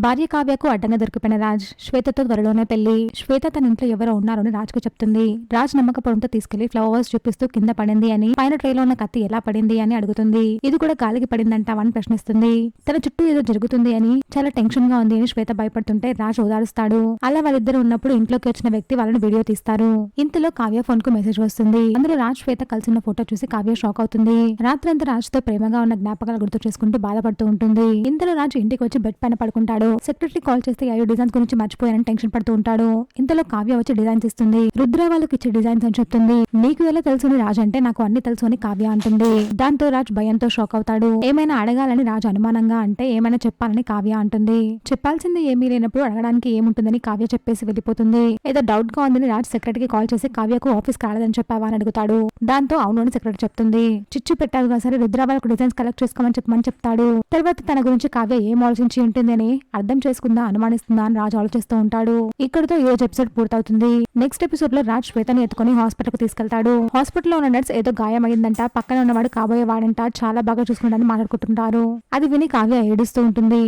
భార్య కావ్యకు అడ్డంగా దొరికిపోయిన రాజ్ శ్వేతతో త్వరలోనే పెళ్లి. శ్వేత తన ఇంట్లో ఎవరో ఉన్నారని రాజ్ కు చెప్తుంది. రాజ్ నమ్మకపోవడంతో తీసుకెళ్లి ఫ్లవర్స్ చూపిస్తూ కింద పడింది అని, పైన ట్రేలో ఉన్న కత్తి ఎలా పడింది అని అడుగుతుంది. ఇది కూడా గాలికి పడిందంటావని ప్రశ్నిస్తుంది. తన చుట్టూ ఏదో జరుగుతుంది అని, చాలా టెన్షన్ గా ఉంది అని శ్వేత భయపడుతుంటే రాజ్ ఓదారుస్తాడు. అలా వాళ్ళిద్దరు ఉన్నప్పుడు ఇంట్లోకి వచ్చిన వ్యక్తి వాళ్ళని వీడియో తీస్తారు. ఇంతలో కావ్య ఫోన్ కు మెసేజ్ వస్తుంది. అందులో రాజ్ శ్వేత కలిసిన ఫోటో చూసి కావ్య షాక్ అవుతుంది. రాత్రంతా రాజ్ తో ప్రేమగా ఉన్న జ్ఞాపకాలు గుర్తు చేసుకుంటూ బాధపడుతూ ఉంటుంది. ఇంతలో రాజ్ ఇంటికి వచ్చి బెడ్ పైన పడుకుంటాడు. సెక్రటరీ కాల్ చేస్తే అయ్యో డిజైన్స్ గురించి మర్చిపోయారని టెన్షన్ పడుతూ ఉంటాడు. ఇంతలో కావ్య వచ్చి డిజైన్స్ ఇస్తుంది. రుద్ర వాళ్ళకి ఇచ్చే డిజైన్స్ అని చెప్తుంది. నీకు ఎలా తెలుసు రాజ్ అంటే నాకు అన్ని తెలుసు అని కావ్య అంటుంది. దాంతో రాజ్ భయంతో షాక్ అవుతాడు. ఏమైనా అడగాలని రాజ్ అనుమానంగా అంటే ఏమైనా చెప్పాలని కావ్య అంటుంది. చెప్పాల్సింది ఏమీ లేనప్పుడు అడగడానికి ఏముంటుందని కావ్య చెప్పేసి వెళ్ళిపోతుంది. ఏదో డౌట్ గా ఉందని రాజ్ సెక్రటరీకి కాల్ చేసి కావ్యకు ఆఫీస్ రాలేదని చెప్పావా అని అడుగుతాడు. దాంతో అవును అని సెక్రటరీ చెప్తుంది. చిచ్చు పెట్టావుగా సరే రుద్ర వాళ్ళకు డిజైన్స్ కలెక్ట్ చేసుకోమని చెప్పమని చెప్తాడు. తర్వాత తన గురించి కావ్య ఏం ఆలోచించి ఉంటుందని, అర్థం చేసుకుందా అనుమానిస్తుందా అని రాజ్ ఆలోచిస్తూ ఉంటాడు. ఇక్కడితో ఈ రోజు ఎపిసోడ్ పూర్తవుతుంది. నెక్స్ట్ ఎపిసోడ్ లో రాజ్ శ్వేతని ఎత్తుకుని హాస్పిటల్ కు తీసుకెళ్తాడు. హాస్పిటల్ లో ఉన్న నర్స్ ఏదో గాయమైందంట, పక్కన ఉన్నవాడు కాబోయేవాడంట, చాలా బాగా చూసుకుంటాడని మాట్లాడుకుంటుంటారు. అది విని కావ్య ఏడుస్తూ ఉంటుంది.